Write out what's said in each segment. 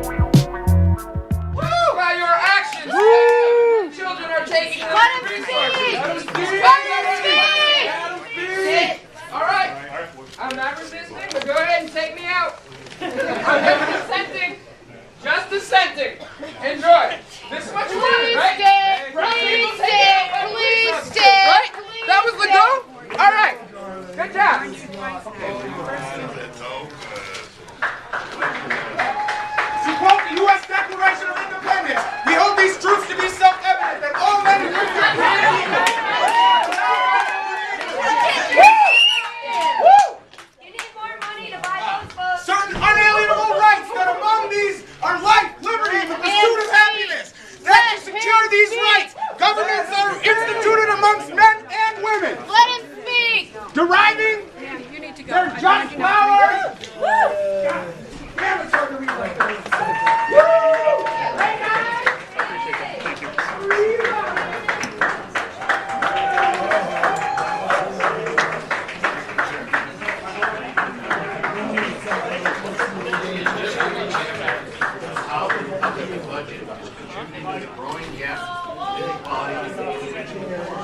By your actions, children are taking Let him speak! Sit! All right. I'm not resisting, but go ahead and take me out. I'm just dissenting. Just dissenting. Enjoy. This is what you wanted, right? Please sit! Right? That was the go? All right. Good job. To quote the U.S. Declaration of Independence, we hold these truths to be self-evident that all men and You need more money to buy those books. certain unalienable rights, that among these are life, liberty, and the pursuit of happiness. That to secure these rights, governments are instituted amongst men and women, Let him speak! deriving their just power. Damn, it's hard to read like How the public budget is contributing to the growing gap in inequality between the rich and the poor.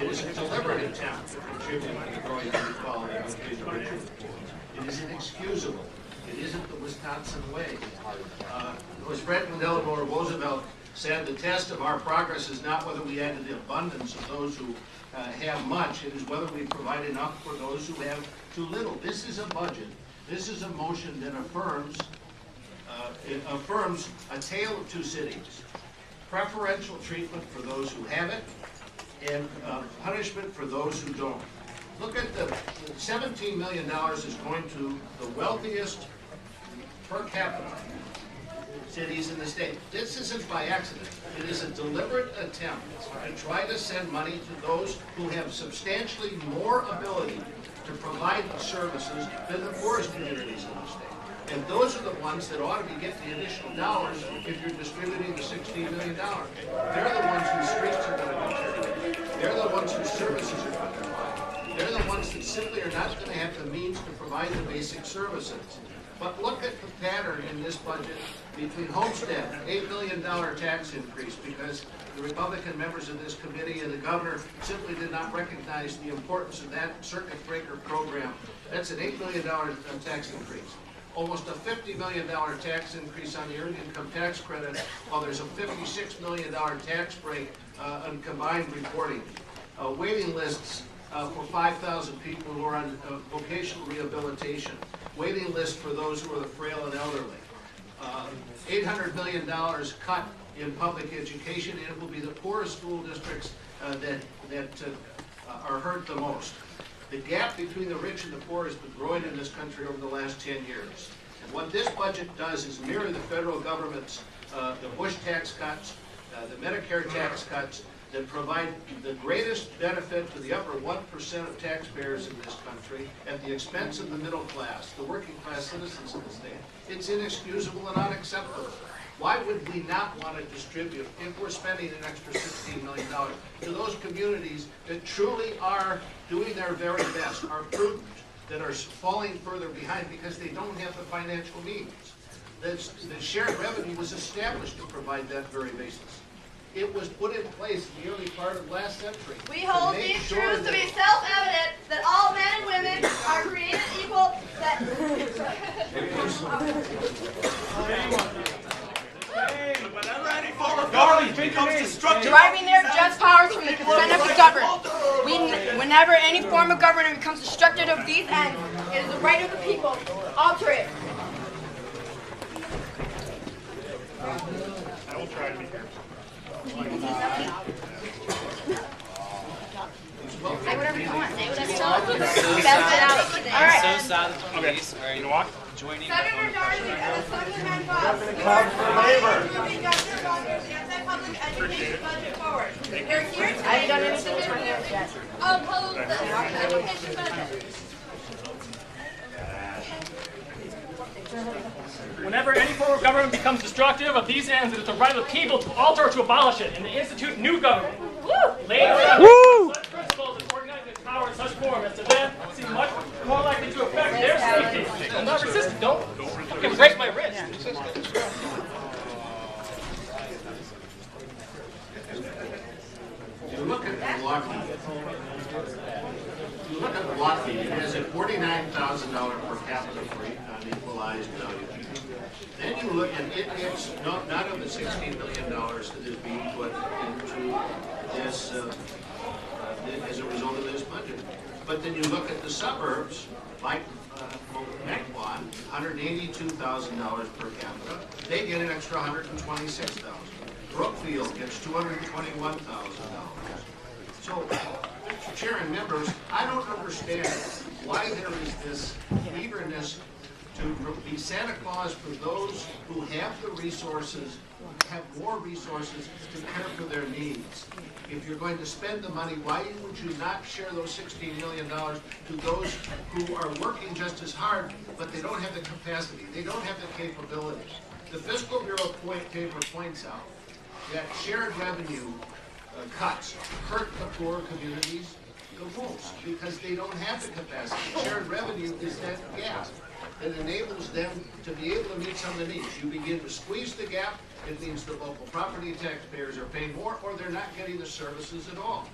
It is a deliberate attempt to contribute to the growing inequality between the rich and the poor. It is inexcusable. It isn't the Wisconsin way. It was Franklin Delano Roosevelt said, the test of our progress is not whether we add to the abundance of those who have much, it is whether we provide enough for those who have too little. This is a budget. This is a motion that affirms a tale of two cities. Preferential treatment for those who have it, and punishment for those who don't. Look at the $17 million is going to the wealthiest per capita cities in the state. This isn't by accident. It is a deliberate attempt to try to send money to those who have substantially more ability to provide services than the poorest communities in the state. And those are the ones that ought to be getting the additional dollars if you're distributing the $16 million. They're the ones whose streets are going to be turned. They're the ones whose services are going to provide. They're the ones that simply are not going to have the means to provide the basic services. But look at the pattern in this budget between Homestead, $8 million tax increase, because the Republican members of this committee and the governor simply did not recognize the importance of that circuit breaker program. That's an $8 million tax increase. Almost a $50 million tax increase on the earned income tax credit, while there's a $56 million tax break on combined reporting. Waiting lists for 5,000 people who are on vocational rehabilitation. Waiting lists for those who are the frail and elderly. $800 million cut in public education, and it will be the poorest school districts that are hurt the most. The gap between the rich and the poor has been growing in this country over the last 10 years. And what this budget does is mirror the federal government's, the Bush tax cuts, the Medicare tax cuts, that provide the greatest benefit to the upper 1% of taxpayers in this country at the expense of the middle class, the working class citizens of the state. It's inexcusable and unacceptable. Why would we not want to distribute, if we're spending an extra $16 million, to those communities that truly are doing their very best, are prudent, that are falling further behind because they don't have the financial means? The shared revenue was established to provide that very basis. It was put in place in the early part of last century. We hold these truths to be self-evident that all men and women are created equal, that... Deriving their just powers from the consent of the governed. Whenever any form of government becomes destructive of these ends, it is the right of the people to alter it. I will try to be careful. Say whatever you want. Say whatever you want. Best it out. All right. So sad that the police are You know what? joining Senator Darling and Assemblyman Boss, you are moving Dr. Walker's anti-public education budget forward. They're here today. I haven't done anything with my hands yet. Oppose the education budget. Whenever any form of government becomes destructive of these ends, it is the right of the people to alter or to abolish it, and to institute new government. Later on, such principles and organizing its power in such form as to then seem much more likely to affect their safety. I'm not resistant. Don't break my wrist. You look at Milwaukee, it has a $49,000 per capita rate on equalized value. Then you look at it's none of the $16 million that is being put into this as a result of this budget. But then you look at the suburbs, like Mequon, $182,000 per capita. They get an extra $126,000. Brookfield gets $221,000. So, Mr. Chair and members, I don't understand why there is this eagerness to be Santa Claus for those who have the resources, have more resources to care for their needs. If you're going to spend the money, why would you not share those $16 million to those who are working just as hard, but they don't have the capacity, they don't have the capabilities? The Fiscal Bureau paper points out that shared revenue cuts hurt the poor communities the most because they don't have the capacity. Shared revenue is that gap that enables them to be able to meet some of the needs. You begin to squeeze the gap, it means the local property taxpayers are paying more or they're not getting the services at all.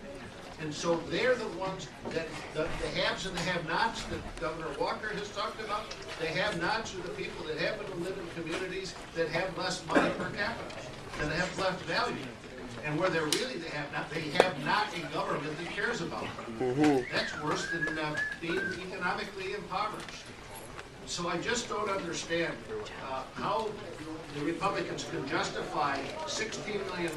And so they're the ones that, the haves and the have-nots that Governor Walker has talked about, the have-nots are the people that happen to live in communities that have less money per capita, that have less value. And where they're really they have not a government that cares about them. That's worse than being economically impoverished. So I just don't understand how the Republicans can justify $16 million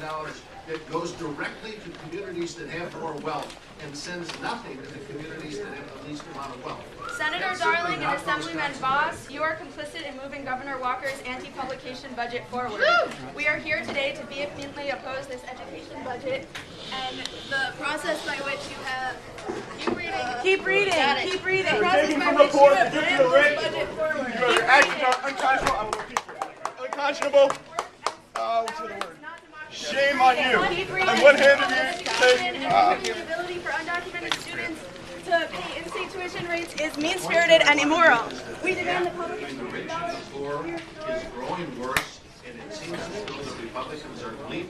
that goes directly to communities that have more wealth and sends nothing to the communities that have the least amount of wealth. Senator Darling and Assemblyman Voss, you are complicit in moving Governor Walker's anti-publication budget forward. We are here today to vehemently oppose this education budget and the process by which you have... Keep reading. Keep reading. Keep reading. The process by which you have moved this budget forward. Your actions are unconscionable. I will repeat for you. Unconscionable. What's the word? Shame on you. On one hand of you say, the ability for undocumented students to pay in-state tuition rates is mean-spirited and immoral. We demand the public The rich and the poor is growing worse, and it seems as though the Republicans are leaving.